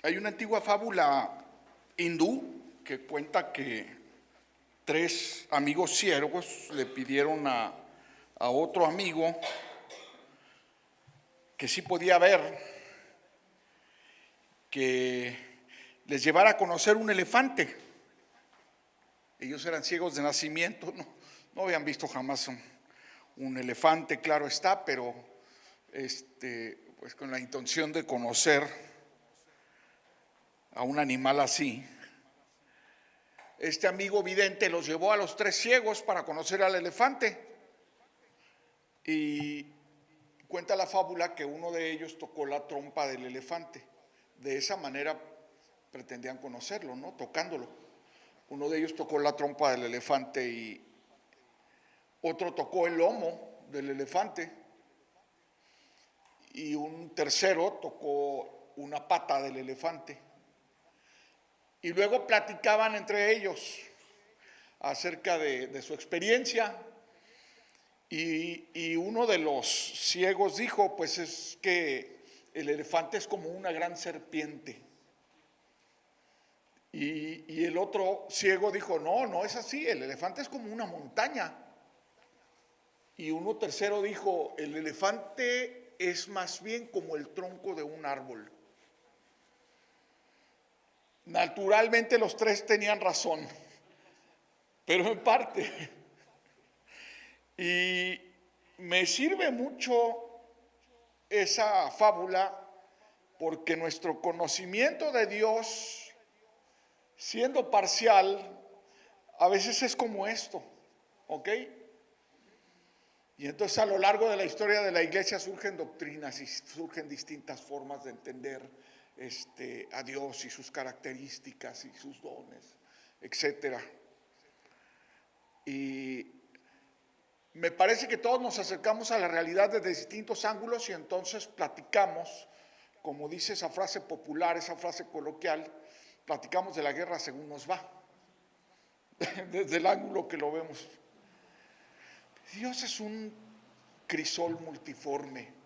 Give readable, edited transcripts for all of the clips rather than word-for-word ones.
Hay una antigua fábula hindú que cuenta que tres amigos ciegos le pidieron a otro amigo que sí podía ver, que les llevara a conocer un elefante. Ellos eran ciegos de nacimiento, no habían visto jamás un elefante, claro está, pero pues con la intención de conocer a un animal así. Este amigo vidente los llevó a los tres ciegos para conocer al elefante. Y cuenta la fábula que uno de ellos tocó la trompa del elefante. De esa manera pretendían conocerlo, ¿no? Tocándolo. Uno de ellos tocó la trompa del elefante y otro tocó el lomo del elefante y un tercero tocó una pata del elefante. Y luego platicaban entre ellos acerca de su experiencia. Y uno de los ciegos dijo, pues es que el elefante es como una gran serpiente. Y el otro ciego dijo, no es así, el elefante es como una montaña. Y uno tercero dijo, el elefante es más bien como el tronco de un árbol. Naturalmente los tres tenían razón, pero en parte. Y me sirve mucho esa fábula porque nuestro conocimiento de Dios, siendo parcial, a veces es como esto, ¿ok? Y entonces a lo largo de la historia de la iglesia surgen doctrinas y surgen distintas formas de entender a Dios y sus características y sus dones, etcétera. Y me parece que todos nos acercamos a la realidad desde distintos ángulos y entonces platicamos, como dice esa frase popular, esa frase coloquial, platicamos de la guerra según nos va, desde el ángulo que lo vemos. Dios es un crisol multiforme.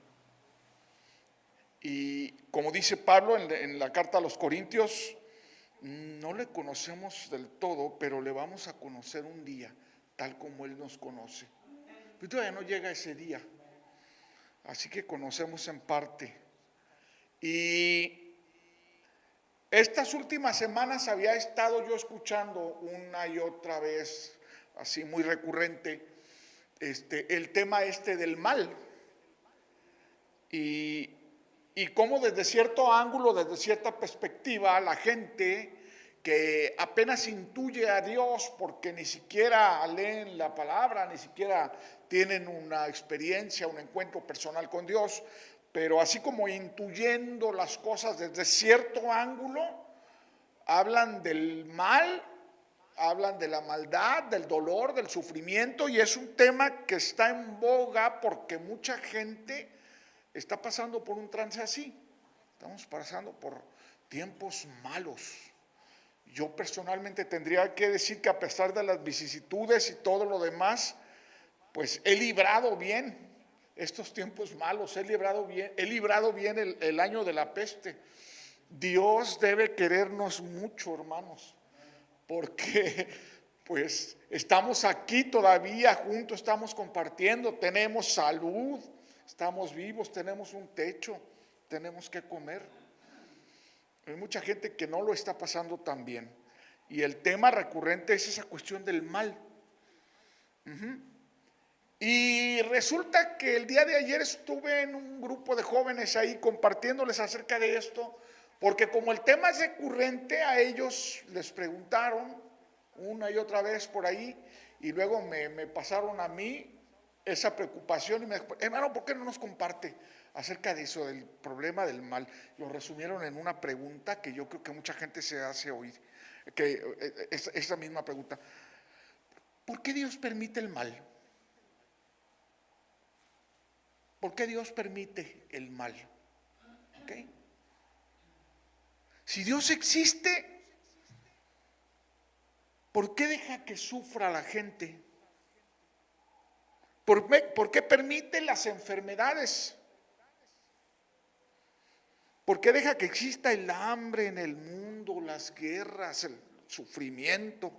Y como dice Pablo en la carta a los Corintios, no le conocemos del todo, pero le vamos a conocer un día, tal como Él nos conoce. Pero todavía no llega ese día, así que conocemos en parte. Y estas últimas semanas había estado yo escuchando una y otra vez, así muy recurrente, el tema del mal. Y cómo desde cierto ángulo, desde cierta perspectiva, la gente que apenas intuye a Dios porque ni siquiera leen la palabra, ni siquiera tienen una experiencia, un encuentro personal con Dios, pero así como intuyendo las cosas desde cierto ángulo, hablan del mal, hablan de la maldad, del dolor, del sufrimiento, y es un tema que está en boga porque mucha gente está pasando por un trance así. Estamos pasando por tiempos malos. Yo personalmente tendría que decir que a pesar de las vicisitudes y todo lo demás, pues he librado bien estos tiempos malos, he librado bien el año de la peste. Dios debe querernos mucho, hermanos, porque pues estamos aquí todavía juntos, estamos compartiendo, tenemos salud, estamos vivos, tenemos un techo, tenemos que comer. Hay mucha gente que no lo está pasando tan bien. Y el tema recurrente es esa cuestión del mal. Y resulta que el día de ayer estuve en un grupo de jóvenes ahí compartiéndoles acerca de esto, porque como el tema es recurrente, a ellos les preguntaron una y otra vez por ahí, y luego me pasaron a mí esa preocupación y me dijo, hermano, ¿por qué no nos comparte acerca de eso, del problema del mal? Lo resumieron en una pregunta que yo creo que mucha gente se hace hoy, que esa misma pregunta. ¿Por qué Dios permite el mal? ¿Por qué Dios permite el mal? ¿Okay? Si Dios existe, ¿por qué deja que sufra la gente? ¿Por qué permite las enfermedades? ¿Por qué deja que exista el hambre en el mundo, las guerras, el sufrimiento?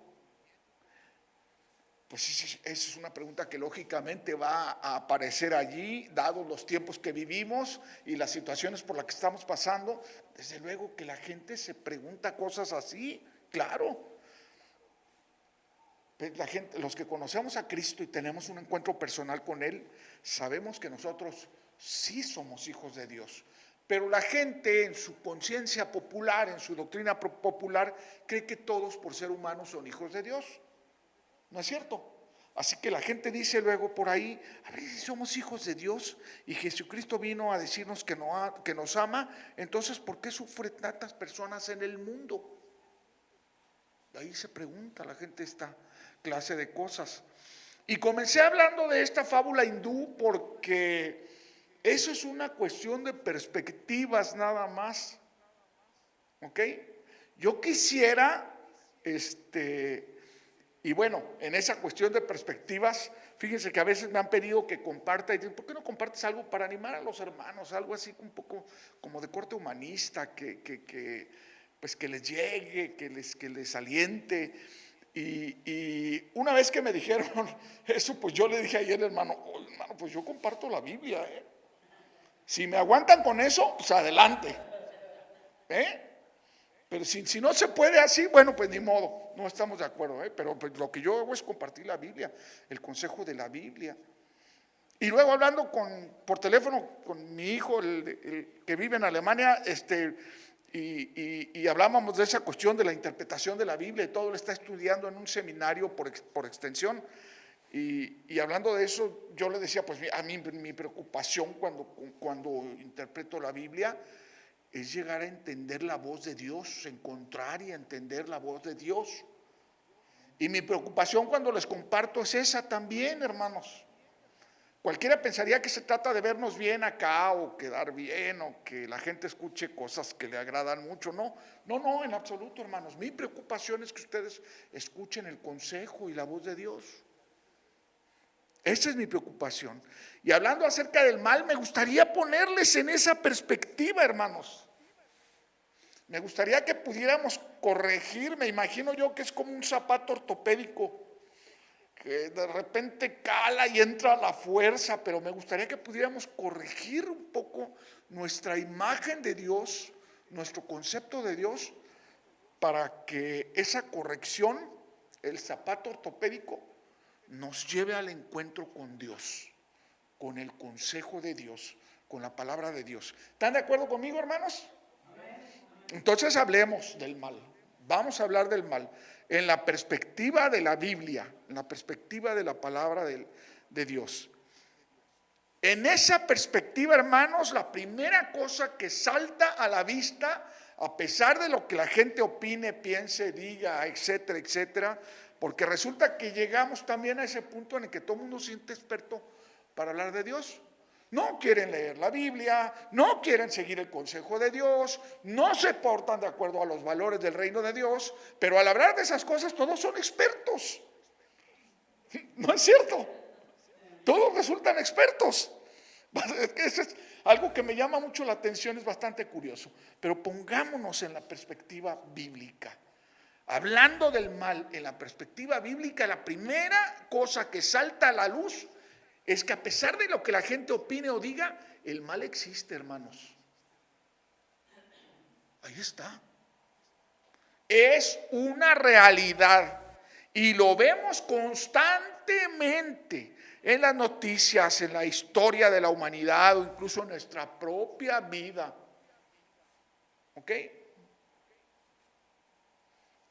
Pues esa es una pregunta que lógicamente va a aparecer allí, dados los tiempos que vivimos y las situaciones por las que estamos pasando. Desde luego que la gente se pregunta cosas así, claro. La gente, los que conocemos a Cristo y tenemos un encuentro personal con Él, sabemos que nosotros sí somos hijos de Dios. Pero la gente en su conciencia popular, en su doctrina popular, cree que todos por ser humanos son hijos de Dios. ¿No es cierto? Así que la gente dice luego por ahí, a ver si somos hijos de Dios y Jesucristo vino a decirnos que nos ama, entonces ¿por qué sufren tantas personas en el mundo? Ahí se pregunta la gente esta clase de cosas. Y comencé hablando de esta fábula hindú porque eso es una cuestión de perspectivas nada más. ¿Ok? Yo quisiera, y bueno, en esa cuestión de perspectivas, fíjense que a veces me han pedido que comparta y dicen, ¿por qué no compartes algo para animar a los hermanos? Algo así un poco como de corte humanista, pues que les llegue, que les aliente. Y una vez que me dijeron eso, pues yo le dije ayer, hermano, oh, hermano, pues yo comparto la Biblia, ¿eh? Si me aguantan con eso, pues adelante, ¿eh? Pero si no se puede así, bueno, pues ni modo, no estamos de acuerdo, ¿eh? Pero pues, lo que yo hago es compartir la Biblia, el consejo de la Biblia. Y luego hablando por teléfono con mi hijo, el que vive en Alemania, y hablábamos de esa cuestión de la interpretación de la Biblia y todo, lo está estudiando en un seminario por extensión. Y hablando de eso, yo le decía, pues a mí mi preocupación cuando interpreto la Biblia es llegar a entender la voz de Dios, encontrar y entender la voz de Dios. Y mi preocupación cuando les comparto es esa también, hermanos. Cualquiera pensaría que se trata de vernos bien acá o quedar bien o que la gente escuche cosas que le agradan mucho. No, en absoluto, hermanos. Mi preocupación es que ustedes escuchen el consejo y la voz de Dios. Esa es mi preocupación. Y hablando acerca del mal, me gustaría ponerles en esa perspectiva, hermanos. Me gustaría que pudiéramos corregir, me imagino yo que es como un zapato ortopédico, que de repente cala y entra a la fuerza, pero me gustaría que pudiéramos corregir un poco nuestra imagen de Dios, nuestro concepto de Dios, para que esa corrección, el zapato ortopédico, nos lleve al encuentro con Dios, con el consejo de Dios, con la palabra de Dios. ¿Están de acuerdo conmigo, hermanos? Entonces hablemos del mal. Vamos a hablar del mal en la perspectiva de la Biblia, en la perspectiva de la palabra de Dios. En esa perspectiva, hermanos, la primera cosa que salta a la vista, a pesar de lo que la gente opine, piense, diga, etcétera, etcétera, porque resulta que llegamos también a ese punto en el que todo el mundo se siente experto para hablar de Dios. No quieren leer la Biblia, no quieren seguir el consejo de Dios, no se portan de acuerdo a los valores del reino de Dios, pero al hablar de esas cosas todos son expertos. ¿No es cierto? Todos resultan expertos. Eso es algo que me llama mucho la atención, es bastante curioso. Pero pongámonos en la perspectiva bíblica. Hablando del mal en la perspectiva bíblica, la primera cosa que salta a la luz es que a pesar de lo que la gente opine o diga, el mal existe, hermanos. Ahí está. Es una realidad y lo vemos constantemente en las noticias, en la historia de la humanidad o incluso en nuestra propia vida. ¿Ok?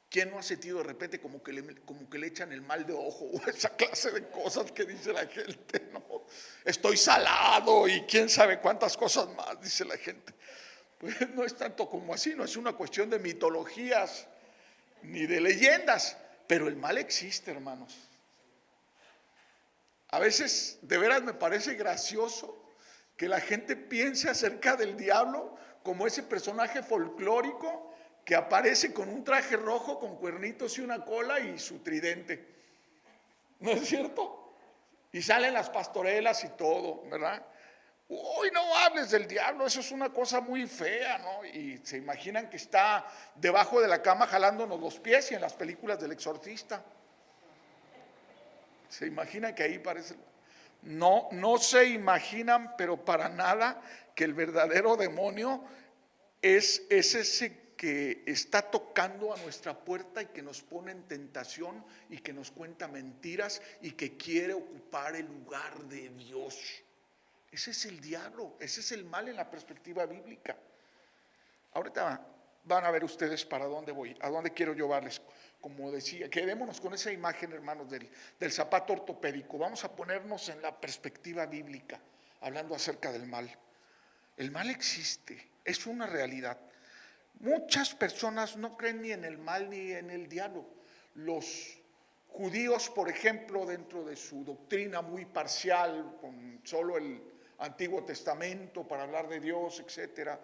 ¿Quién no ha sentido de repente como que le echan el mal de ojo o esa clase de cosas que dice la gente? No, estoy salado y quién sabe cuántas cosas más dice la gente. Pues no es tanto como así, no es una cuestión de mitologías ni de leyendas, pero el mal existe, hermanos. A veces de veras me parece gracioso que la gente piense acerca del diablo como ese personaje folclórico que aparece con un traje rojo, con cuernitos y una cola y su tridente. ¿No es cierto? Y salen las pastorelas y todo, ¿verdad? Uy, no hables del diablo, eso es una cosa muy fea, ¿no? Y se imaginan que está debajo de la cama jalándonos los pies y en las películas del exorcista. Se imaginan que ahí parece. No, no se imaginan, pero para nada, que el verdadero demonio es ese que está tocando a nuestra puerta y que nos pone en tentación y que nos cuenta mentiras y que quiere ocupar el lugar de Dios. Ese es el diablo, ese es el mal en la perspectiva bíblica. Ahorita van a ver ustedes para dónde voy, a dónde quiero llevarles. Como decía, quedémonos con esa imagen, hermanos, del zapato ortopédico. Vamos a ponernos en la perspectiva bíblica, hablando acerca del mal. El mal existe, es una realidad. Muchas personas no creen ni en el mal ni en el diablo. Los judíos, por ejemplo, dentro de su doctrina muy parcial, con solo el Antiguo Testamento para hablar de Dios, etcétera,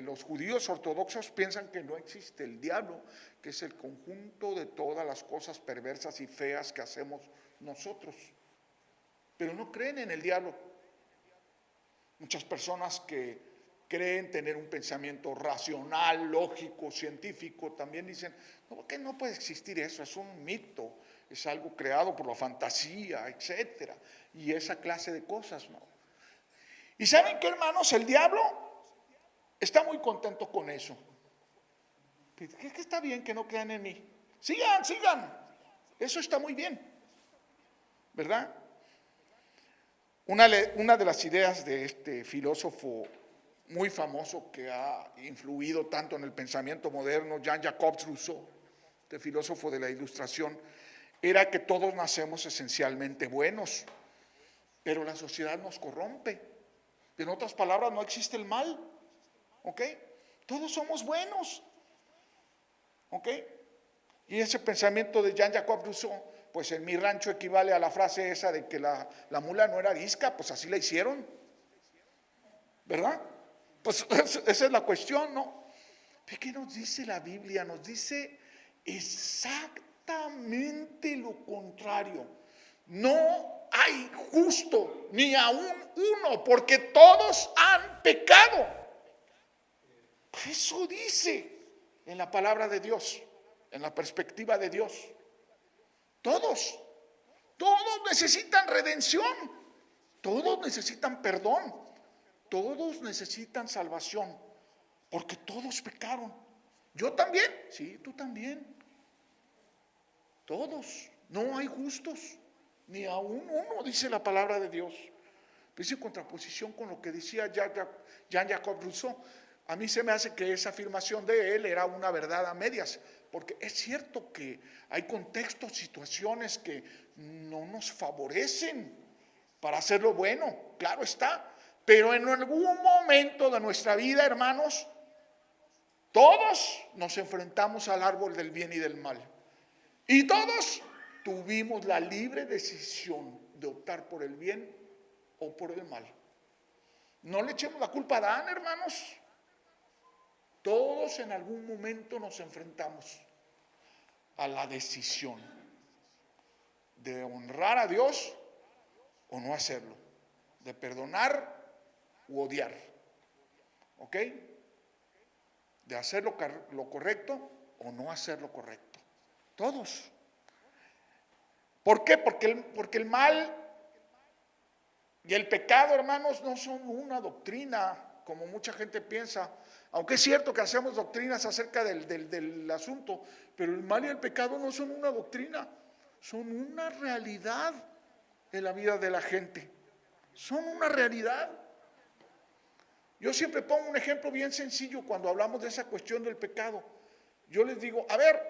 los judíos ortodoxos piensan que no existe el diablo, que es el conjunto de todas las cosas perversas y feas que hacemos nosotros, pero no creen en el diablo. Muchas personas que creen tener un pensamiento racional, lógico, científico, también dicen, no, que no puede existir eso, es un mito, es algo creado por la fantasía, etcétera, y esa clase de cosas, ¿no? Y ¿saben qué, hermanos? El diablo está muy contento con eso. Que está bien que no crean en mí. Sigan, sigan. Eso está muy bien, ¿verdad? Una de las ideas de este filósofo muy famoso que ha influido tanto en el pensamiento moderno, Jean-Jacques Rousseau, este filósofo de la Ilustración, era que todos nacemos esencialmente buenos, pero la sociedad nos corrompe. En otras palabras, no existe el mal, ¿ok? Todos somos buenos, ¿ok? Y ese pensamiento de Jean-Jacques Rousseau, pues en mi rancho equivale a la frase esa de que la mula no era arisca, pues así la hicieron, ¿verdad? Pues esa es la cuestión, ¿no? ¿Qué nos dice la Biblia? Nos dice exactamente lo contrario. No hay justo ni aún uno, porque todos han pecado. Eso dice en la palabra de Dios, en la perspectiva de Dios. Todos necesitan redención, todos necesitan perdón, todos necesitan salvación, porque todos pecaron. Yo también, sí, tú también. Todos, no hay justos, ni aún uno, dice la palabra de Dios. Es en contraposición con lo que decía Jean-Jacques Rousseau. A mí se me hace que esa afirmación de él era una verdad a medias, porque es cierto que hay contextos, situaciones que no nos favorecen para hacer lo bueno, claro está, pero en algún momento de nuestra vida, hermanos, todos nos enfrentamos al árbol del bien y del mal, y todos tuvimos la libre decisión de optar por el bien o por el mal. No le echemos la culpa a Adán, hermanos. Todos en algún momento nos enfrentamos a la decisión de honrar a Dios o no hacerlo, de perdonar u odiar, ¿ok? De hacer lo correcto o no hacer lo correcto. Todos. ¿Por qué? Porque el mal y el pecado, hermanos, no son una doctrina, como mucha gente piensa, aunque es cierto que hacemos doctrinas acerca del asunto, pero el mal y el pecado no son una doctrina, son una realidad en la vida de la gente, son una realidad. Yo siempre pongo un ejemplo bien sencillo cuando hablamos de esa cuestión del pecado. Yo les digo, a ver,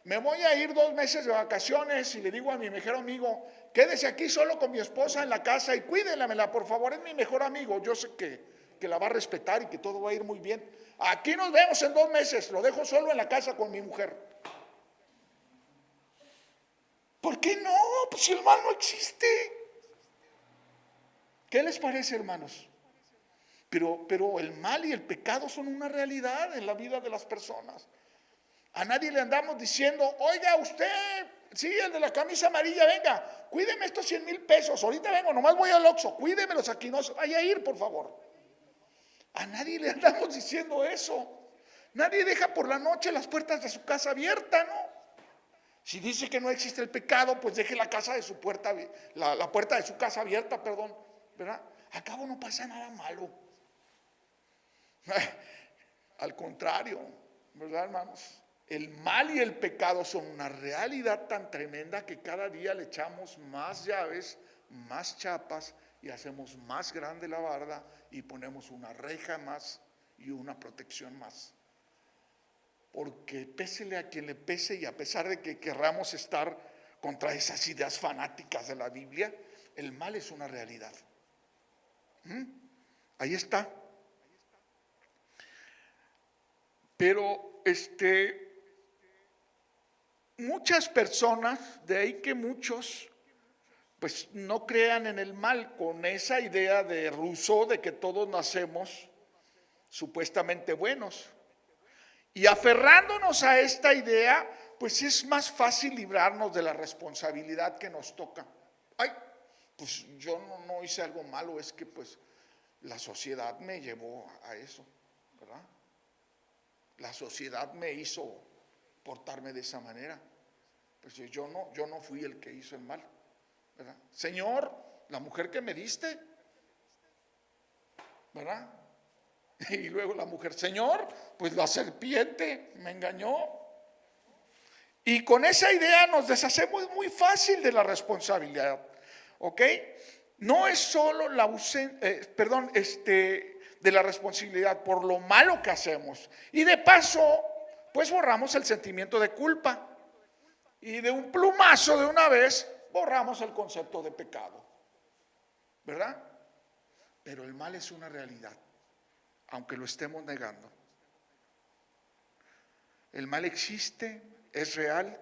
me voy a ir 2 meses de vacaciones y le digo a mi mejor amigo, quédese aquí solo con mi esposa en la casa y cuídenmela, por favor, es mi mejor amigo. Yo sé que la va a respetar y que todo va a ir muy bien. Aquí nos vemos en 2 meses, lo dejo solo en la casa con mi mujer. ¿Por qué no? Pues si el mal no existe. ¿Qué les parece, hermanos? Pero el mal y el pecado son una realidad en la vida de las personas. A nadie le andamos diciendo, oiga usted, sí, el de la camisa amarilla, venga, cuídeme estos 100,000 pesos, ahorita vengo, nomás voy al Oxxo, cuídemelos aquí, no se vaya a ir, por favor. A nadie le andamos diciendo eso. Nadie deja por la noche las puertas de su casa abiertas, ¿no? Si dice que no existe el pecado, pues deje la casa de su puerta, la puerta de su casa abierta, perdón, ¿verdad? Al cabo no pasa nada malo. Al contrario, ¿verdad, hermanos? El mal y el pecado son una realidad tan tremenda que cada día le echamos más llaves, más chapas y hacemos más grande la barda y ponemos una reja más y una protección más. Porque pésele a quien le pese y a pesar de que querramos estar contra esas ideas fanáticas de la Biblia, el mal es una realidad. Ahí está. Pero muchas personas, de ahí que muchos pues no crean en el mal, con esa idea de Rousseau de que todos nacemos supuestamente buenos. Y aferrándonos a esta idea, pues es más fácil librarnos de la responsabilidad que nos toca. Ay, pues yo no hice algo malo, es que pues la sociedad me llevó a eso, ¿verdad? La sociedad me hizo portarme de esa manera. Pues yo no fui el que hizo el mal, ¿verdad? Señor, la mujer que me diste, ¿verdad? Y luego la mujer, Señor, pues la serpiente me engañó. Y con esa idea nos deshacemos muy fácil de la responsabilidad, ¿ok? No es solo la de la responsabilidad por lo malo que hacemos. Y de paso, pues borramos el sentimiento de culpa. Y de un plumazo de una vez, borramos el concepto de pecado, ¿verdad? Pero el mal es una realidad, aunque lo estemos negando. El mal existe, es real.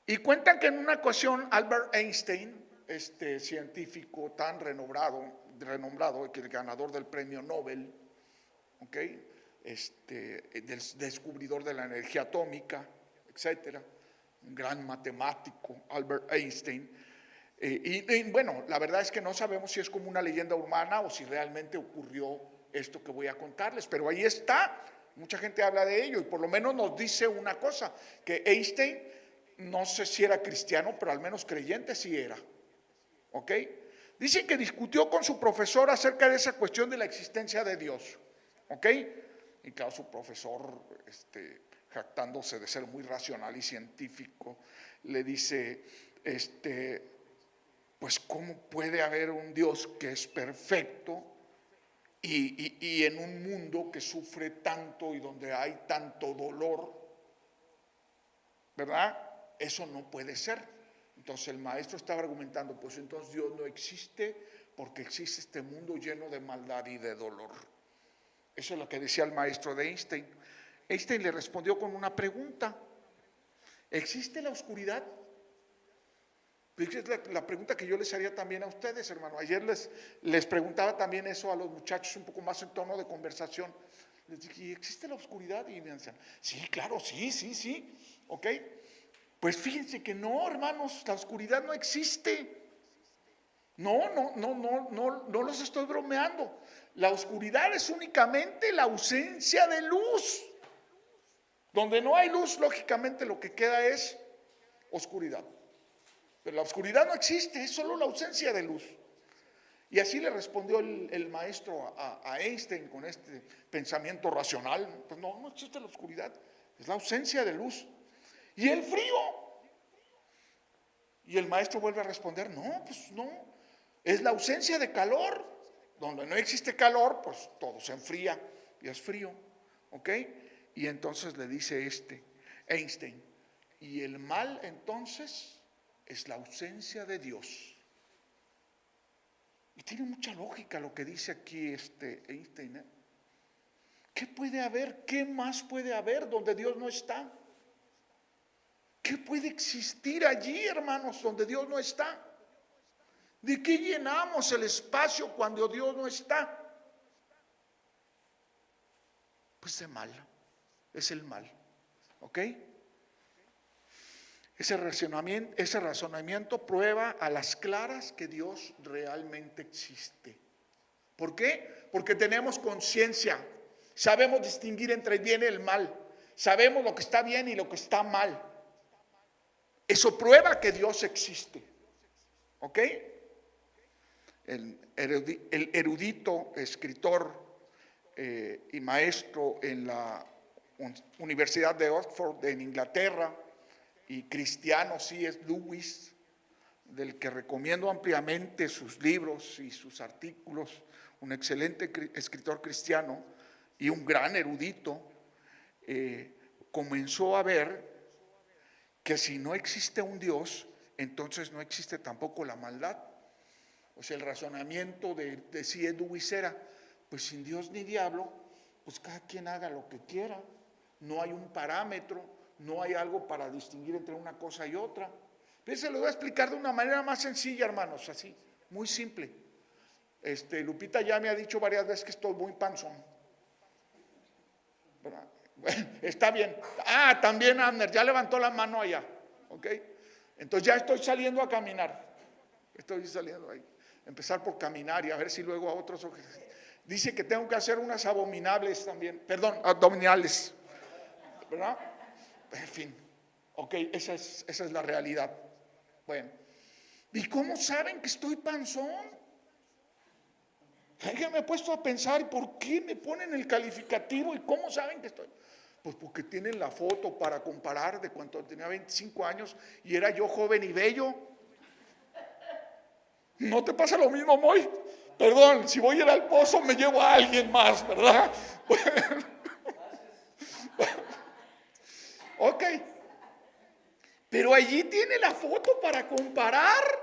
Y cuentan que en una ocasión Albert Einstein, este científico tan renombrado, que el ganador del premio Nobel, ¿okay? Del descubridor de la energía atómica, etcétera, un gran matemático, Albert Einstein. Y bueno, la verdad es que no sabemos si es como una leyenda urbana o si realmente ocurrió esto que voy a contarles, pero ahí está, mucha gente habla de ello y por lo menos nos dice una cosa, que Einstein, no sé si era cristiano, pero al menos creyente sí era, ¿ok? Dice que discutió con su profesor acerca de esa cuestión de la existencia de Dios, ¿ok? Y claro, su profesor, jactándose de ser muy racional y científico, le dice, pues ¿cómo puede haber un Dios que es perfecto y en un mundo que sufre tanto y donde hay tanto dolor? ¿Verdad? Eso no puede ser. Entonces el maestro estaba argumentando, pues entonces Dios no existe porque existe este mundo lleno de maldad y de dolor. Eso es lo que decía el maestro de Einstein. Einstein le respondió con una pregunta: ¿existe la oscuridad? Es la pregunta que yo les haría también a ustedes, hermano. Ayer les preguntaba también eso a los muchachos un poco más en tono de conversación. Les dije, ¿existe la oscuridad? Y me decían, sí, claro, sí, ¿ok? Pues fíjense que no, hermanos, la oscuridad no existe. No los estoy bromeando. La oscuridad es únicamente la ausencia de luz. Donde no hay luz, lógicamente lo que queda es oscuridad. Pero la oscuridad no existe, es solo la ausencia de luz. Y así le respondió el maestro a Einstein con este pensamiento racional. Pues no existe la oscuridad, es la ausencia de luz. ¿Y el frío? Y el maestro vuelve a responder, no, pues no, es la ausencia de calor. Donde no existe calor, pues todo se enfría y es frío, ¿ok? Y entonces le dice Einstein, y el mal entonces es la ausencia de Dios. Y tiene mucha lógica lo que dice aquí Einstein, ¿eh? ¿Qué puede haber? ¿Qué más puede haber donde Dios no está? ¿Qué puede existir allí, hermanos, donde Dios no está? ¿De qué llenamos el espacio cuando Dios no está? Pues de mal, es el mal. ¿Ok? Ese razonamiento prueba a las claras que Dios realmente existe. ¿Por qué? Porque tenemos conciencia, sabemos distinguir entre el bien y el mal, sabemos lo que está bien y lo que está mal. Eso prueba que Dios existe. ¿Ok? El erudito escritor y maestro en la Universidad de Oxford en Inglaterra y cristiano C.S. Lewis, del que recomiendo ampliamente sus libros y sus artículos, un excelente escritor cristiano y un gran erudito, comenzó a ver que si no existe un Dios, entonces no existe tampoco la maldad. O sea, el razonamiento de C.S. Lewis era, pues sin Dios ni diablo, pues cada quien haga lo que quiera. No hay un parámetro, no hay algo para distinguir entre una cosa y otra. Pero se lo voy a explicar de una manera más sencilla, hermanos, así, muy simple. Lupita ya me ha dicho varias veces que estoy muy panzón. Bueno, está bien. También Abner, ya levantó la mano allá. ¿Ok? Entonces ya estoy saliendo a caminar. Estoy saliendo ahí. Empezar por caminar y a ver si luego a otros. Dice que tengo que hacer unas abominables también. Perdón, abdominales. ¿Verdad? En fin. Ok, esa es la realidad. Bueno. ¿Y cómo saben que estoy panzón? Me he puesto a pensar, ¿por qué me ponen el calificativo y cómo saben que estoy? Pues porque tienen la foto para comparar de cuando tenía 25 años y era yo joven y bello. ¿No te pasa lo mismo, Moy? Perdón, si voy a ir al pozo me llevo a alguien más, ¿verdad? Ok. Pero allí tiene la foto para comparar.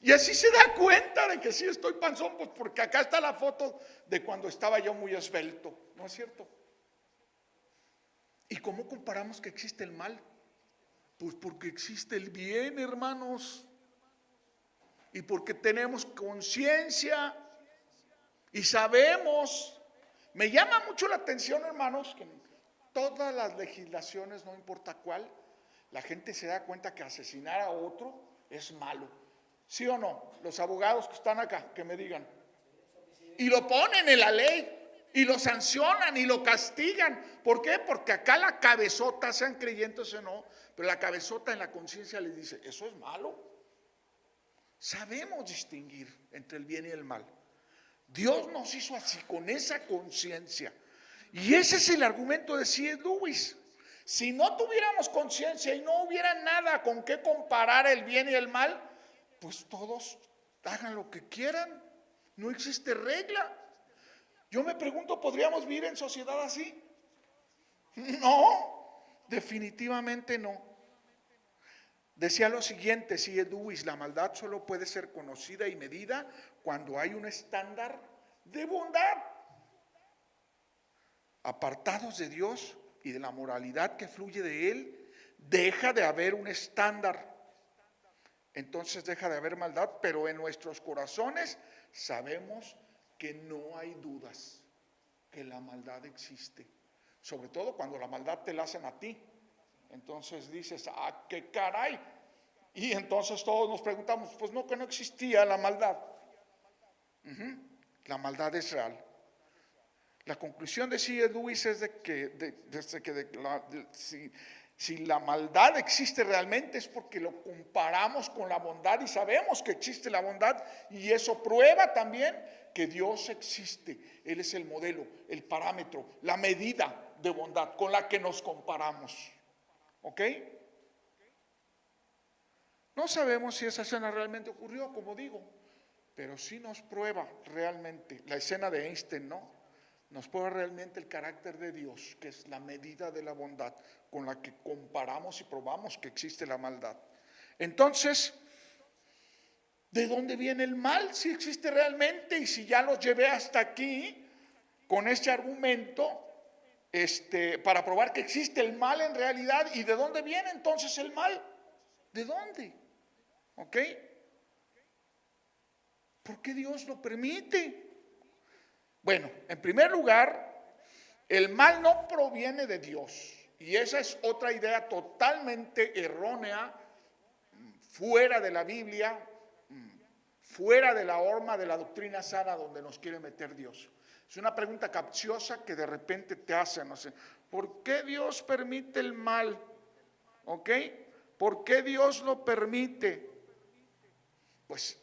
Y así se da cuenta de que sí estoy panzón, pues porque acá está la foto de cuando estaba yo muy esbelto, ¿no es cierto? ¿Y cómo comparamos que existe el mal? Pues porque existe el bien, hermanos. Y porque tenemos conciencia y sabemos. Me llama mucho la atención, hermanos, que en todas las legislaciones, no importa cuál, la gente se da cuenta que asesinar a otro es malo. ¿Sí o no? Los abogados que están acá, que me digan. Y lo ponen en la ley, y lo sancionan, y lo castigan. ¿Por qué? Porque acá la cabezota, sean creyentes o no, pero la cabezota en la conciencia les dice, eso es malo. Sabemos distinguir entre el bien y el mal. Dios nos hizo así, con esa conciencia. Y ese es el argumento de C.S. Lewis. Si no tuviéramos conciencia y no hubiera nada con qué comparar el bien y el mal, pues todos hagan lo que quieran, no existe regla. Yo me pregunto, ¿podríamos vivir en sociedad así? No, definitivamente no. Decía lo siguiente, C.S. Lewis, la maldad solo puede ser conocida y medida cuando hay un estándar de bondad. Apartados de Dios y de la moralidad que fluye de Él, deja de haber un estándar. Entonces deja de haber maldad, pero en nuestros corazones sabemos que no hay dudas que la maldad existe. Sobre todo cuando la maldad te la hacen a ti. Entonces dices, qué caray. Y entonces todos nos preguntamos, pues no, que no existía la maldad. La maldad es real. La conclusión de C.S. Lewis es si la maldad existe realmente es porque lo comparamos con la bondad y sabemos que existe la bondad, y eso prueba también que Dios existe. Él es el modelo, el parámetro, la medida de bondad con la que nos comparamos. ¿Ok? No sabemos si esa escena realmente ocurrió, como digo, pero sí nos prueba realmente, la escena de Einstein, ¿no? Nos prueba realmente el carácter de Dios, que es la medida de la bondad con la que comparamos y probamos que existe la maldad. Entonces, ¿de dónde viene el mal? Si existe realmente, y si ya los llevé hasta aquí con este argumento, para probar que existe el mal en realidad. ¿Y de dónde viene entonces el mal? ¿De dónde? ¿Ok? ¿Por qué Dios lo permite? Bueno, en primer lugar, el mal no proviene de Dios. Y esa es otra idea totalmente errónea, fuera de la Biblia, fuera de la horma de la doctrina sana donde nos quiere meter Dios. Es una pregunta capciosa que de repente te hacen, no sé, ¿por qué Dios permite el mal? ¿Ok? ¿Por qué Dios lo permite? Pues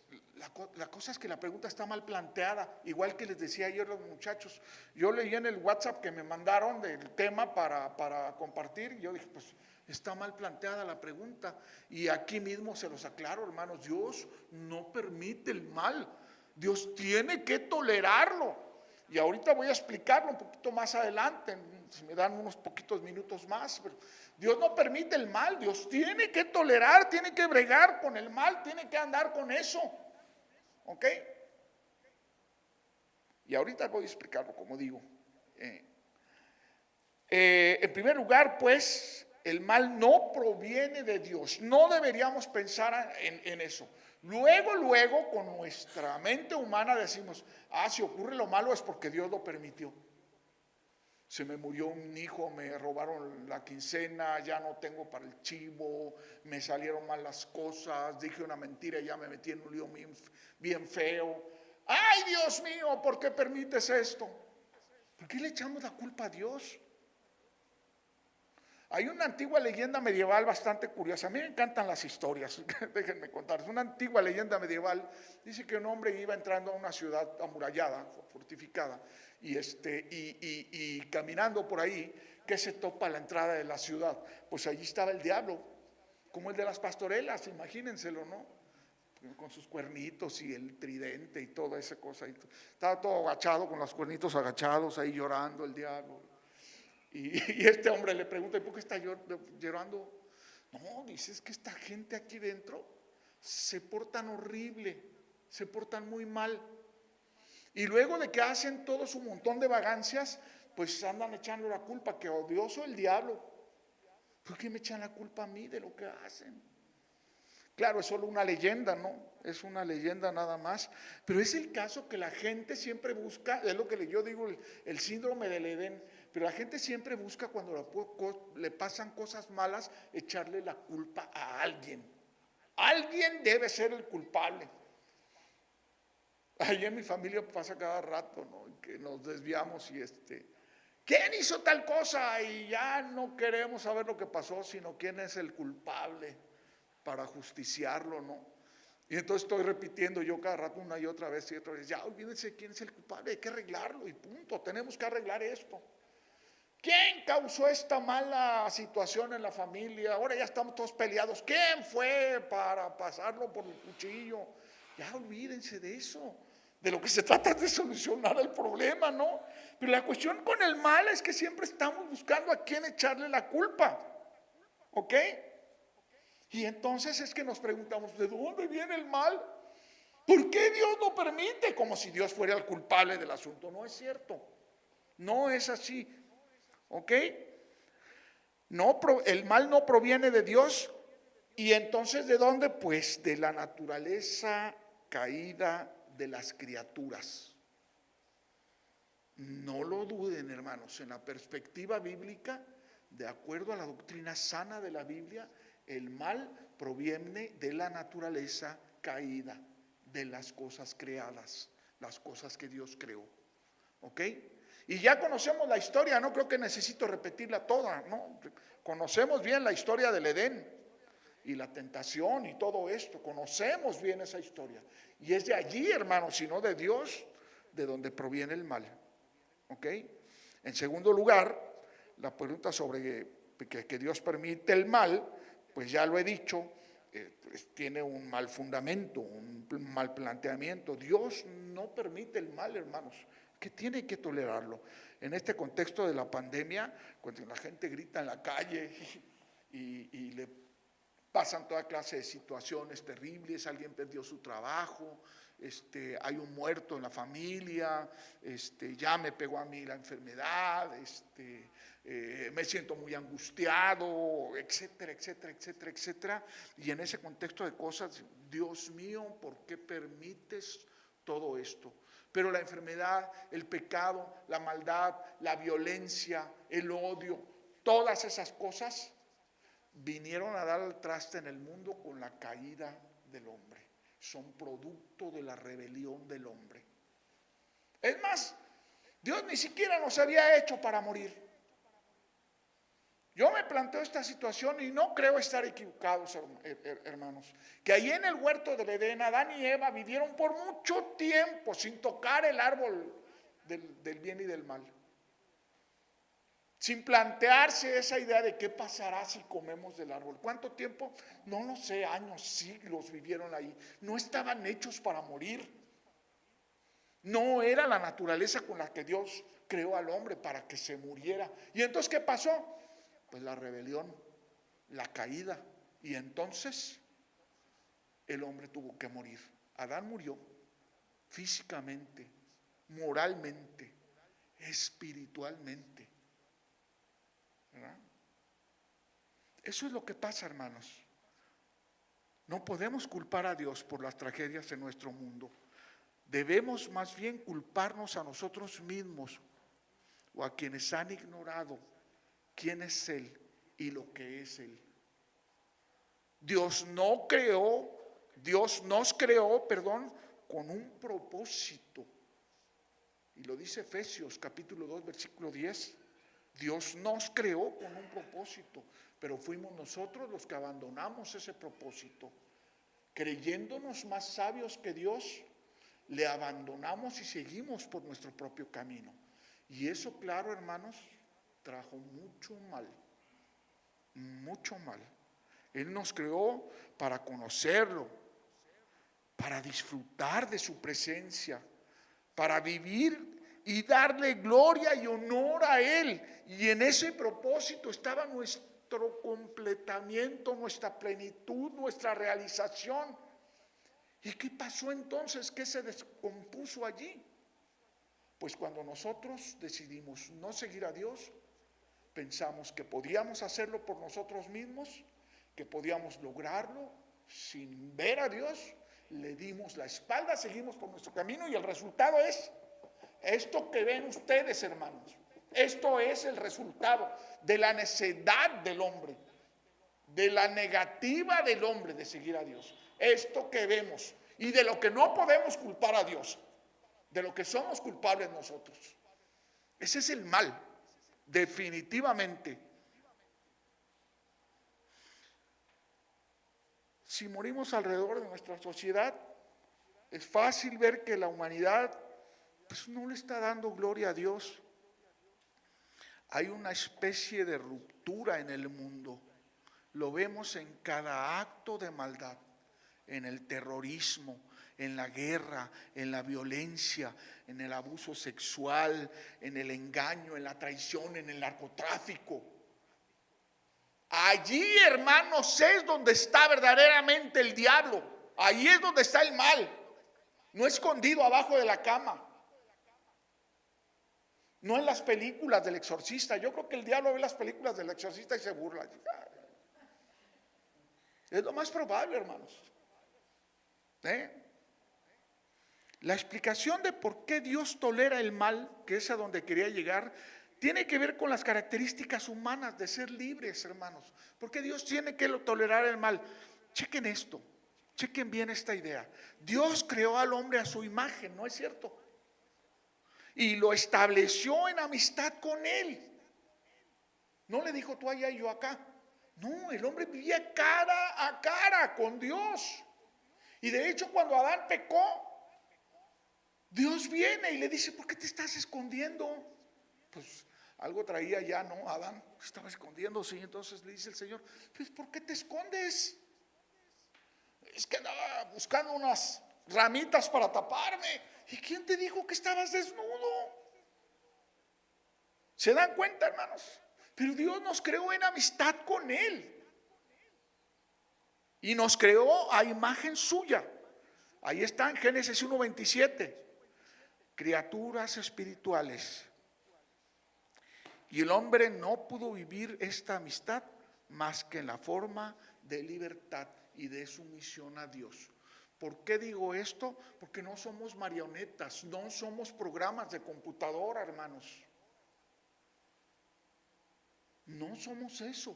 la cosa es que la pregunta está mal planteada, igual que les decía ayer los muchachos. Yo leí en el WhatsApp que me mandaron del tema para compartir, y yo dije, pues está mal planteada la pregunta. Y aquí mismo se los aclaro, hermanos, Dios no permite el mal, Dios tiene que tolerarlo. Y ahorita voy a explicarlo un poquito más adelante, si me dan unos poquitos minutos más, pero Dios no permite el mal, Dios tiene que tolerar, tiene que bregar con el mal, tiene que andar con eso. ¿Ok? Y ahorita voy a explicarlo, como digo. En primer lugar, pues, el mal no proviene de Dios. No deberíamos pensar en eso. Luego, con nuestra mente humana decimos, si ocurre lo malo es porque Dios lo permitió. Se me murió un hijo, me robaron la quincena, ya no tengo para el chivo, me salieron mal las cosas, dije una mentira y ya me metí en un lío bien feo. ¡Ay, Dios mío! ¿Por qué permites esto? ¿Por qué le echamos la culpa a Dios? Hay una antigua leyenda medieval bastante curiosa. A mí me encantan las historias, déjenme contarles. Una antigua leyenda medieval dice que un hombre iba entrando a una ciudad amurallada, fortificada, y caminando por ahí, que se topa a la entrada de la ciudad. Pues allí estaba el diablo, como el de las pastorelas, imagínenselo, ¿no? Con sus cuernitos y el tridente y toda esa cosa. Estaba todo agachado, con los cuernitos agachados, ahí llorando el diablo. Y este hombre le pregunta, ¿y por qué está llorando? No, dice, es que esta gente aquí dentro se portan horrible, se portan muy mal. Y luego de que hacen todo su montón de vagancias, pues andan echando la culpa, que odioso el diablo. ¿Por qué me echan la culpa a mí de lo que hacen? Claro, es solo una leyenda, ¿no? Es una leyenda nada más. Pero es el caso que la gente siempre busca, es lo que yo digo, el síndrome del Edén. Pero la gente siempre busca cuando le pasan cosas malas, echarle la culpa a alguien. Alguien debe ser el culpable. Ahí en mi familia pasa cada rato, ¿no? Que nos desviamos y ¿quién hizo tal cosa? Y ya no queremos saber lo que pasó, sino quién es el culpable para justiciarlo, ¿no? Y entonces estoy repitiendo yo cada rato una y otra vez, ya olvídense quién es el culpable, hay que arreglarlo y punto, tenemos que arreglar esto. ¿Quién causó esta mala situación en la familia? Ahora ya estamos todos peleados. ¿Quién fue para pasarlo por el cuchillo? Ya olvídense de eso. De lo que se trata es de solucionar el problema, ¿no? Pero la cuestión con el mal es que siempre estamos buscando a quién echarle la culpa. ¿Ok? Y entonces es que nos preguntamos, ¿de dónde viene el mal? ¿Por qué Dios lo permite? Como si Dios fuera el culpable del asunto. No es cierto. No es así. ¿Ok? No, el mal no proviene de Dios. ¿Y entonces de dónde? Pues de la naturaleza caída de las criaturas. No lo duden, hermanos, en la perspectiva bíblica, de acuerdo a la doctrina sana de la Biblia, el mal proviene de la naturaleza caída, de las cosas creadas, las cosas que Dios creó. ¿Ok? Y ya conocemos la historia, no creo que necesito repetirla toda, ¿no? Conocemos bien la historia del Edén y la tentación y todo esto, conocemos bien esa historia. Y es de allí, hermanos, sino de Dios, de donde proviene el mal. ¿Ok? En segundo lugar, la pregunta sobre que Dios permite el mal, pues ya lo he dicho, pues tiene un mal fundamento, un mal planteamiento. Dios no permite el mal, hermanos, que tiene que tolerarlo. En este contexto de la pandemia, cuando la gente grita en la calle y le pasan toda clase de situaciones terribles, alguien perdió su trabajo, hay un muerto en la familia, ya me pegó a mí la enfermedad, me siento muy angustiado, etcétera, etcétera, etcétera, etcétera. Y en ese contexto de cosas, Dios mío, ¿por qué permites todo esto? Pero la enfermedad, el pecado, la maldad, la violencia, el odio, todas esas cosas vinieron a dar al traste en el mundo con la caída del hombre. Son producto de la rebelión del hombre. Es más, Dios ni siquiera nos había hecho para morir. Yo me planteo esta situación y no creo estar equivocados, hermanos, que ahí en el huerto del Edén, Adán y Eva vivieron por mucho tiempo sin tocar el árbol del bien y del mal. Sin plantearse esa idea de qué pasará si comemos del árbol. ¿Cuánto tiempo? No lo sé, años, siglos vivieron ahí. No estaban hechos para morir. No era la naturaleza con la que Dios creó al hombre para que se muriera. ¿Y entonces qué pasó? Pues la rebelión, la caída. Y entonces el hombre tuvo que morir. Adán murió físicamente, moralmente, espiritualmente. ¿Verdad? Eso es lo que pasa, hermanos. No podemos culpar a Dios por las tragedias de nuestro mundo. Debemos más bien culparnos a nosotros mismos o a quienes han ignorado quién es Él y lo que es Él. Dios nos creó, con un propósito. Y lo dice Efesios capítulo 2, versículo 10. Dios nos creó con un propósito, pero fuimos nosotros los que abandonamos ese propósito. Creyéndonos más sabios que Dios, le abandonamos y seguimos por nuestro propio camino. Y eso, claro, hermanos, trajo mucho mal, mucho mal. Él nos creó para conocerlo, para disfrutar de su presencia, para vivir y darle gloria y honor a Él. Y en ese propósito estaba nuestro completamiento, nuestra plenitud, nuestra realización. ¿Y qué pasó entonces? ¿Qué se descompuso allí? Pues cuando nosotros decidimos no seguir a Dios, pensamos que podíamos hacerlo por nosotros mismos, que podíamos lograrlo sin ver a Dios, le dimos la espalda, seguimos por nuestro camino y el resultado es esto que ven ustedes, hermanos. Esto es el resultado de la necedad del hombre, de la negativa del hombre de seguir a Dios. Esto que vemos y de lo que no podemos culpar a Dios, de lo que somos culpables nosotros. Ese es el mal, definitivamente. Si morimos alrededor de nuestra sociedad, es fácil ver que la humanidad pues no le está dando gloria a Dios. Hay una especie de ruptura en el mundo. Lo vemos en cada acto de maldad, en el terrorismo, en la guerra, en la violencia, en el abuso sexual, en el engaño, en la traición, en el narcotráfico. Allí, hermanos, es donde está verdaderamente el diablo. Ahí es donde está el mal. No escondido abajo de la cama. No en las películas del exorcista. Yo creo que el diablo ve las películas del exorcista y se burla. Es lo más probable, hermanos. La explicación de por qué Dios tolera el mal, que es a donde quería llegar, tiene que ver con las características humanas de ser libres, hermanos. ¿Por qué Dios tiene que tolerar el mal? Chequen esto, chequen bien esta idea. Dios creó al hombre a su imagen, ¿no es cierto? Y lo estableció en amistad con él. No le dijo tú allá y yo acá. No, el hombre vivía cara a cara con Dios. Y de hecho cuando Adán pecó, Dios viene y le dice, ¿por qué te estás escondiendo? Pues algo traía ya, ¿no? Adán estaba escondiéndose y entonces le dice el Señor, pues ¿por qué te escondes? Es que andaba buscando unas ramitas para taparme. ¿Y quién te dijo que estabas desnudo? ¿Se dan cuenta, hermanos? Pero Dios nos creó en amistad con Él. Y nos creó a imagen suya. Ahí está en Génesis 1:27. Criaturas espirituales. Y el hombre no pudo vivir esta amistad más que en la forma de libertad y de sumisión a Dios. ¿Por qué digo esto? Porque no somos marionetas, no somos programas de computadora, hermanos. No somos eso.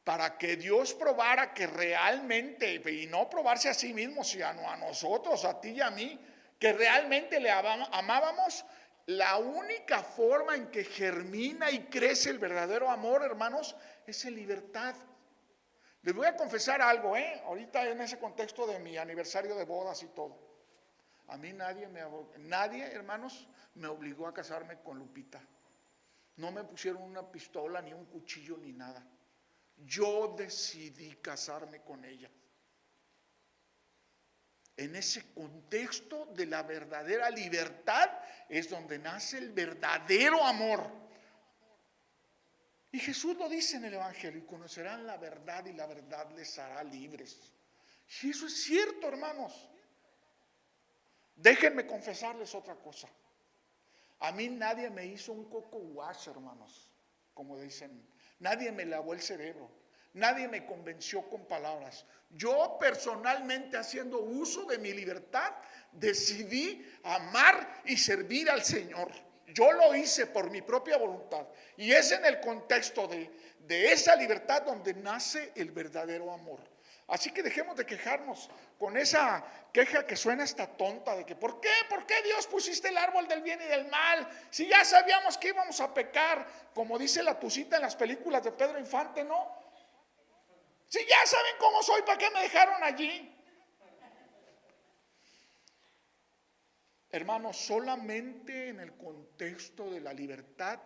Para que Dios probara que realmente, y no probarse a sí mismo, sino a nosotros, a ti y a mí, que realmente le amábamos, la única forma en que germina y crece el verdadero amor, hermanos, es en libertad. Les voy a confesar algo, ahorita en ese contexto de mi aniversario de bodas y todo. A mí nadie, hermanos, me obligó a casarme con Lupita. No me pusieron una pistola, ni un cuchillo, ni nada. Yo decidí casarme con ella. En ese contexto de la verdadera libertad es donde nace el verdadero amor. Y Jesús lo dice en el Evangelio: y conocerán la verdad y la verdad les hará libres. Y eso es cierto, hermanos. Déjenme confesarles otra cosa. A mí nadie me hizo un coco wash, hermanos, como dicen. Nadie me lavó el cerebro. Nadie me convenció con palabras. Yo personalmente, haciendo uso de mi libertad, decidí amar y servir al Señor. Yo lo hice por mi propia voluntad. Y es en el contexto de esa libertad donde nace el verdadero amor. Así que dejemos de quejarnos con esa queja que suena hasta tonta de que ¿por qué Dios pusiste el árbol del bien y del mal? Si ya sabíamos que íbamos a pecar, como dice la Tucita en las películas de Pedro Infante, ¿no? Si ya saben cómo soy, ¿para qué me dejaron allí? Hermanos, solamente en el contexto de la libertad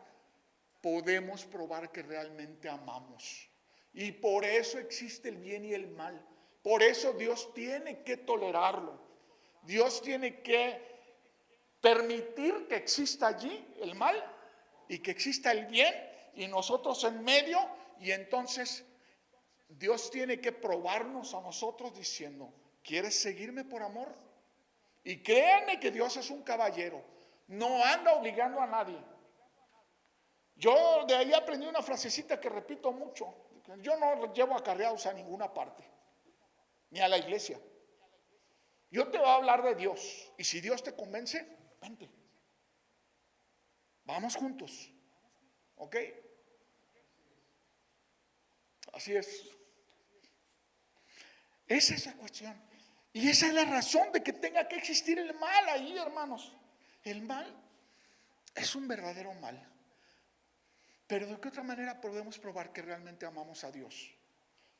podemos probar que realmente amamos. Y por eso existe el bien y el mal. Por eso Dios tiene que tolerarlo. Dios tiene que permitir que exista allí el mal y que exista el bien y nosotros en medio. Y entonces Dios tiene que probarnos a nosotros diciendo: ¿quieres seguirme por amor? Y créanme que Dios es un caballero. No anda obligando a nadie. Yo de ahí aprendí una frasecita que repito mucho. Yo no llevo acarreados a ninguna parte, ni a la iglesia. Yo te voy a hablar de Dios, y si Dios te convence, vente. Vamos juntos. ¿Ok? Así es. Esa es la cuestión. Y esa es la razón de que tenga que existir el mal ahí, hermanos. El mal es un verdadero mal. Pero ¿de qué otra manera podemos probar que realmente amamos a Dios?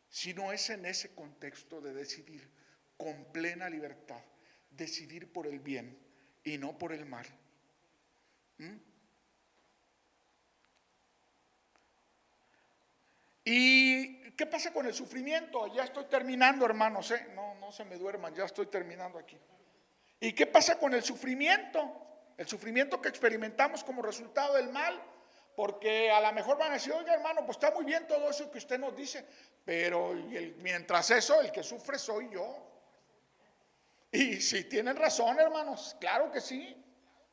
Si no es en ese contexto de decidir con plena libertad, decidir por el bien y no por el mal. ¿Y qué pasa con el sufrimiento? Ya estoy terminando, hermanos, no se me duerman, ya estoy terminando aquí. ¿Y qué pasa con el sufrimiento? El sufrimiento que experimentamos como resultado del mal. Porque a lo mejor van a decir: oiga, hermano, pues está muy bien todo eso que usted nos dice, pero mientras eso, el que sufre soy yo. Y si tienen razón, hermanos, claro que sí.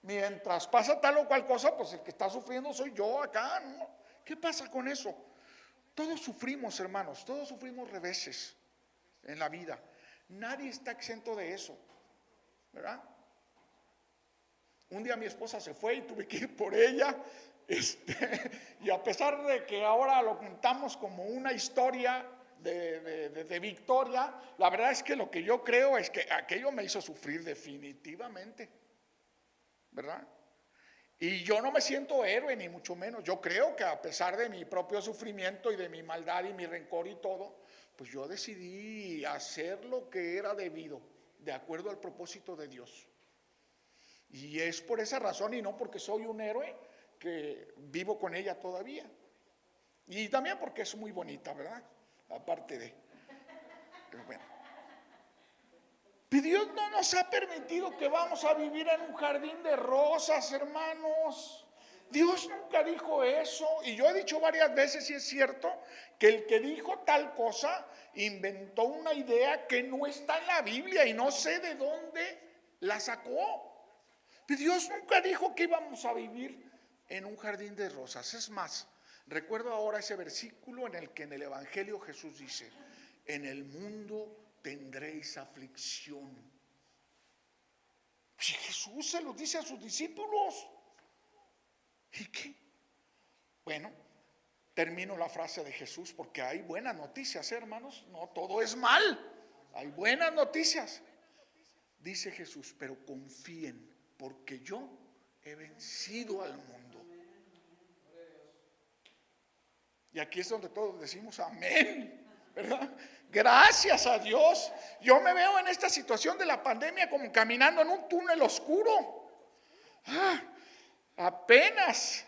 Mientras pasa tal o cual cosa, pues el que está sufriendo soy yo acá, ¿no? ¿Qué pasa con eso? Todos sufrimos, hermanos, todos sufrimos reveses en la vida. Nadie está exento de eso, ¿verdad? Un día mi esposa se fue y tuve que ir por ella. Y a pesar de que ahora lo contamos como una historia de victoria, la verdad es que lo que yo creo es que aquello me hizo sufrir definitivamente, ¿verdad? Y yo no me siento héroe, ni mucho menos. Yo creo que a pesar de mi propio sufrimiento y de mi maldad y mi rencor y todo, pues yo decidí hacer lo que era debido, de acuerdo al propósito de Dios. Y es por esa razón y no porque soy un héroe que vivo con ella todavía. Y también porque es muy bonita, ¿verdad? Aparte de... Pero bueno. Pero Dios no nos ha permitido que vamos a vivir en un jardín de rosas, hermanos. Dios nunca dijo eso. Y yo he dicho varias veces, y es cierto, que el que dijo tal cosa inventó una idea que no está en la Biblia y no sé de dónde la sacó. Pero Dios nunca dijo que íbamos a vivir en un jardín de rosas. Es más, recuerdo ahora ese versículo en el que en el Evangelio Jesús dice: en el mundo tendréis aflicción. Si Jesús se lo dice a sus discípulos, ¿y qué? Bueno, termino la frase de Jesús porque hay buenas noticias, hermanos. No todo es mal, hay buenas noticias. Dice Jesús, pero confíen porque yo he vencido al mundo. Y aquí es donde todos decimos amén, ¿verdad? Gracias a Dios. Yo me veo en esta situación de la pandemia como caminando en un túnel oscuro. Apenas.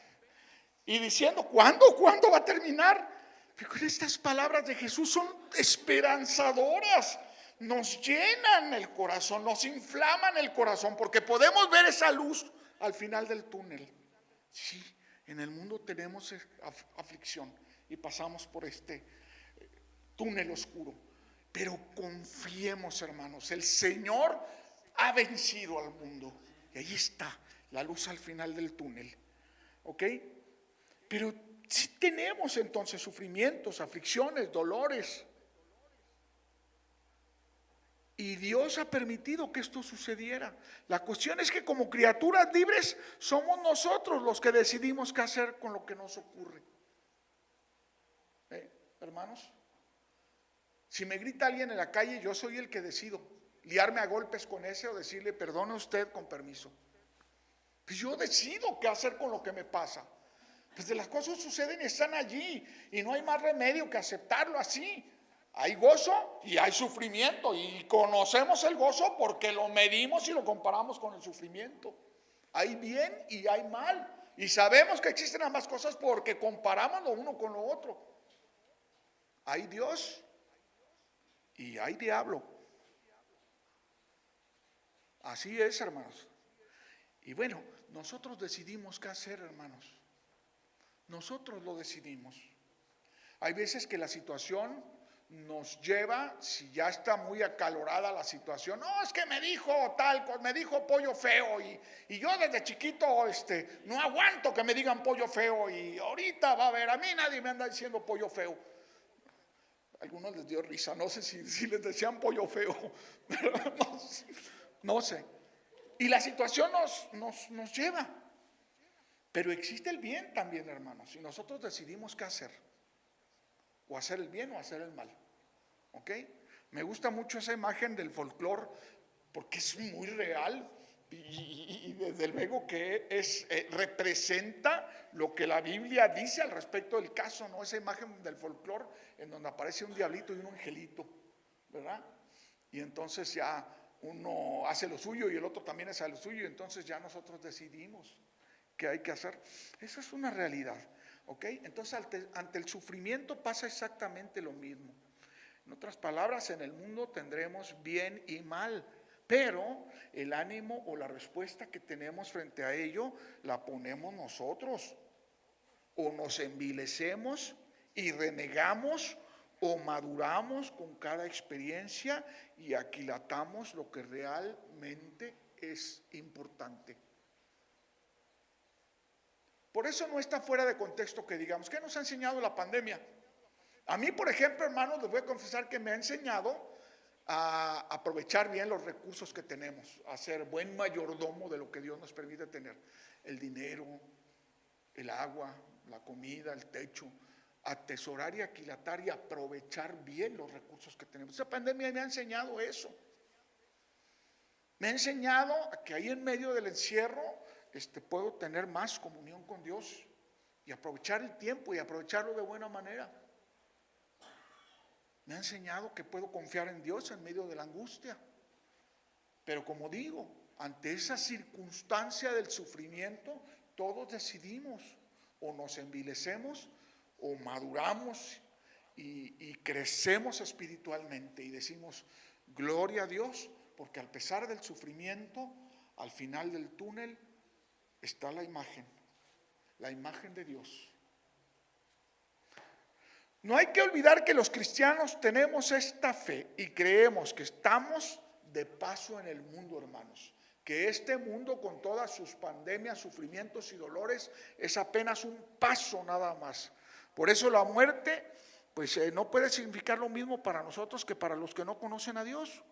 Y diciendo, ¿cuándo va a terminar? Pero estas palabras de Jesús son esperanzadoras. Nos llenan el corazón, nos inflaman el corazón, porque podemos ver esa luz al final del túnel. Sí, en el mundo tenemos aflicción y pasamos por este túnel oscuro. Pero confiemos, hermanos, el Señor ha vencido al mundo. Y ahí está la luz al final del túnel. ¿Ok? Pero sí tenemos entonces sufrimientos, aflicciones, dolores. Y Dios ha permitido que esto sucediera. La cuestión es que como criaturas libres somos nosotros los que decidimos qué hacer con lo que nos ocurre. Hermanos, si me grita alguien en la calle, yo soy el que decido liarme a golpes con ese o decirle perdone usted con permiso. Pues yo decido qué hacer con lo que me pasa. Pues las cosas suceden y están allí y no hay más remedio que aceptarlo así. Hay gozo y hay sufrimiento y conocemos el gozo porque lo medimos y lo comparamos con el sufrimiento. Hay bien y hay mal y sabemos que existen ambas cosas porque comparamos lo uno con lo otro. Hay Dios y hay diablo. Así es, hermanos. Y bueno, nosotros decidimos qué hacer, hermanos. Nosotros lo decidimos. Hay veces que la situación nos lleva, si ya está muy acalorada la situación, no, es que me dijo tal, me dijo pollo feo y yo desde chiquito no aguanto que me digan pollo feo y ahorita va a ver, a mí nadie me anda diciendo pollo feo. A algunos les dio risa, no sé si les decían pollo feo, no sé. Y la situación nos lleva. Pero existe el bien también, hermanos, y nosotros decidimos qué hacer. O hacer el bien o hacer el mal. ¿Ok? Me gusta mucho esa imagen del folclore porque es muy real y desde luego que representa lo que la Biblia dice al respecto del caso, ¿no? Esa imagen del folclore en donde aparece un diablito y un angelito, ¿verdad? Y entonces ya uno hace lo suyo y el otro también hace lo suyo y entonces ya nosotros decidimos qué hay que hacer. Esa es una realidad. ¿Ok? Entonces ante el sufrimiento pasa exactamente lo mismo. En otras palabras, en el mundo tendremos bien y mal, pero el ánimo o la respuesta que tenemos frente a ello la ponemos nosotros. O nos envilecemos y renegamos o maduramos con cada experiencia y aquilatamos lo que realmente es importante. Por eso no está fuera de contexto que digamos, ¿qué nos ha enseñado la pandemia? A mí, por ejemplo, hermanos, les voy a confesar que me ha enseñado a aprovechar bien los recursos que tenemos, a ser buen mayordomo de lo que Dios nos permite tener. El dinero, el agua, la comida, el techo, atesorar y aquilatar y aprovechar bien los recursos que tenemos. Esa pandemia me ha enseñado eso. Me ha enseñado a que ahí en medio del encierro puedo tener más comunión con Dios y aprovechar el tiempo y aprovecharlo de buena manera. Me ha enseñado que puedo confiar en Dios en medio de la angustia. Pero como digo, ante esa circunstancia del sufrimiento, todos decidimos o nos envilecemos o maduramos y crecemos espiritualmente y decimos, gloria a Dios, porque al pesar del sufrimiento, al final del túnel, está la imagen de Dios. No hay que olvidar que los cristianos tenemos esta fe y creemos que estamos de paso en el mundo, hermanos. Que este mundo con todas sus pandemias, sufrimientos y dolores es apenas un paso nada más. Por eso la muerte, pues no puede significar lo mismo para nosotros que para los que no conocen a Dios.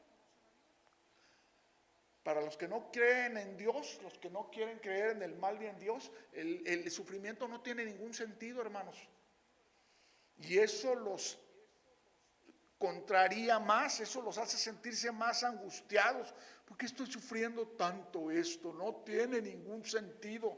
Para los que no creen en Dios, los que no quieren creer en el mal y en Dios, el sufrimiento no tiene ningún sentido, hermanos. Y eso los contraría más, eso los hace sentirse más angustiados. ¿Por qué estoy sufriendo tanto esto? No tiene ningún sentido.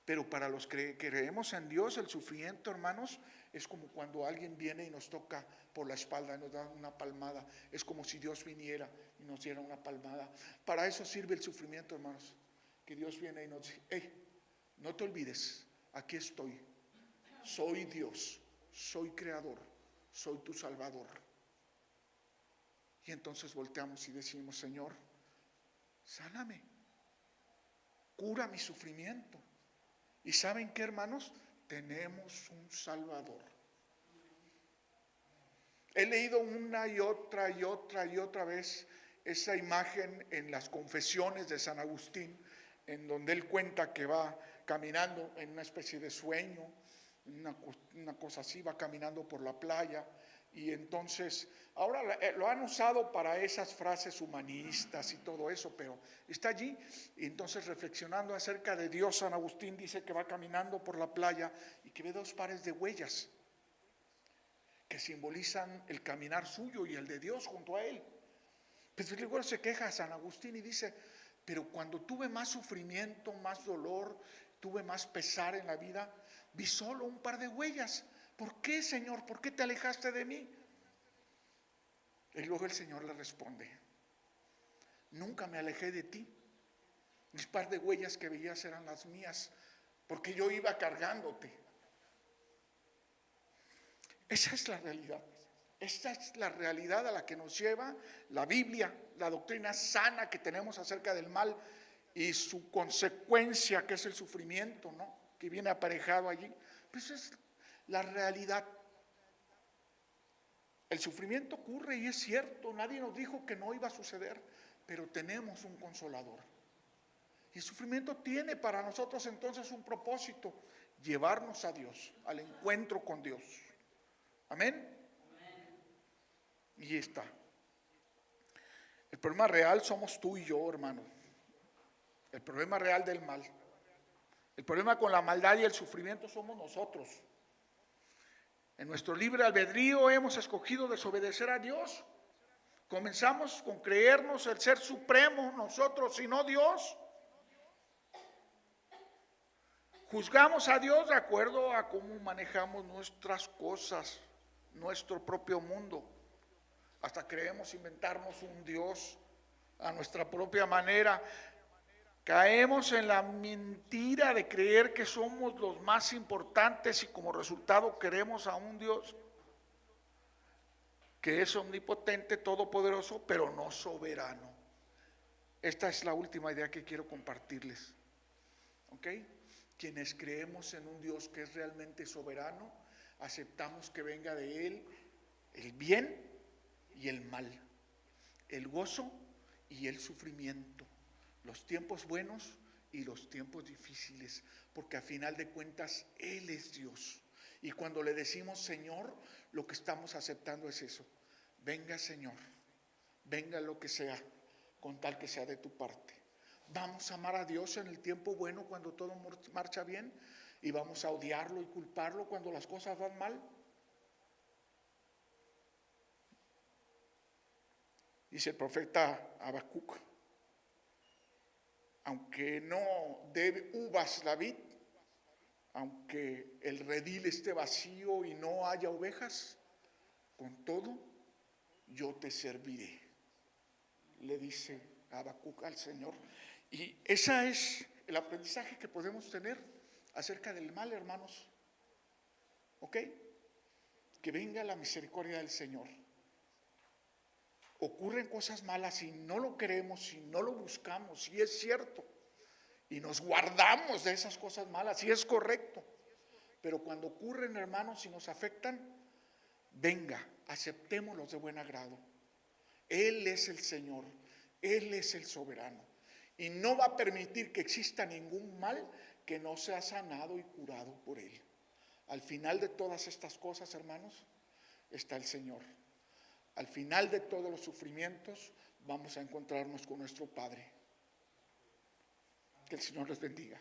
Pero para los que creemos en Dios, el sufrimiento, hermanos, es como cuando alguien viene y nos toca por la espalda y nos da una palmada. Es como si Dios viniera y nos diera una palmada. Para eso sirve el sufrimiento, hermanos. Que Dios viene y nos dice: hey, no te olvides, aquí estoy. Soy Dios, soy creador, soy tu Salvador. Y entonces volteamos y decimos: Señor, sáname, cura mi sufrimiento. ¿Y saben qué, hermanos? Tenemos un Salvador. He leído una y otra vez esa imagen en las confesiones de San Agustín, en donde él cuenta que va caminando en una especie de sueño, una cosa así, va caminando por la playa. Y entonces, ahora lo han usado para esas frases humanistas y todo eso, pero está allí. Y entonces, reflexionando acerca de Dios, San Agustín dice que va caminando por la playa y que ve dos pares de huellas que simbolizan el caminar suyo y el de Dios junto a él. Pues luego se queja a San Agustín y dice: pero cuando tuve más sufrimiento, más dolor, tuve más pesar en la vida, vi solo un par de huellas. ¿Por qué, Señor? ¿Por qué te alejaste de mí? Y luego el Señor le responde: nunca me alejé de ti. Mis par de huellas que veías eran las mías, porque yo iba cargándote. Esa es la realidad. Esta es la realidad a la que nos lleva la Biblia, la doctrina sana que tenemos acerca del mal y su consecuencia, que es el sufrimiento, ¿no?, que viene aparejado allí. Pues es la realidad. El sufrimiento ocurre y es cierto, nadie nos dijo que no iba a suceder, pero tenemos un consolador. Y el sufrimiento tiene para nosotros entonces un propósito: llevarnos a Dios, al encuentro con Dios. Amén. Y está. El problema real somos tú y yo, hermano. El problema real del mal. El problema con la maldad y el sufrimiento somos nosotros. En nuestro libre albedrío hemos escogido desobedecer a Dios. Comenzamos con creernos el ser supremo nosotros y no Dios. Juzgamos a Dios de acuerdo a cómo manejamos nuestras cosas, nuestro propio mundo. Hasta creemos inventarnos un Dios a nuestra propia manera. Caemos en la mentira de creer que somos los más importantes y como resultado queremos a un Dios que es omnipotente, todopoderoso, pero no soberano. Esta es la última idea que quiero compartirles. ¿Ok? Quienes creemos en un Dios que es realmente soberano, aceptamos que venga de Él el bien y el mal, el gozo y el sufrimiento, los tiempos buenos y los tiempos difíciles, porque a final de cuentas Él es Dios. Y cuando le decimos Señor, lo que estamos aceptando es eso: venga, Señor, venga lo que sea, con tal que sea de tu parte. Vamos a amar a Dios en el tiempo bueno, cuando todo marcha bien, y vamos a odiarlo y culparlo cuando las cosas van mal. Dice el profeta Habacuc: aunque no dé uvas la vid, aunque el redil esté vacío y no haya ovejas, con todo yo te serviré, le dice Habacuc al Señor. Y ese es el aprendizaje que podemos tener acerca del mal, hermanos. ¿Ok? Que venga la misericordia del Señor. Ocurren cosas malas y no lo queremos, y no lo buscamos, y es cierto, y nos guardamos de esas cosas malas, y es correcto. Pero cuando ocurren, hermanos, y nos afectan, venga, aceptémoslos de buen agrado. Él es el Señor, Él es el soberano, y no va a permitir que exista ningún mal que no sea sanado y curado por Él. Al final de todas estas cosas, hermanos, está el Señor. Al final de todos los sufrimientos vamos a encontrarnos con nuestro Padre. Que el Señor les bendiga.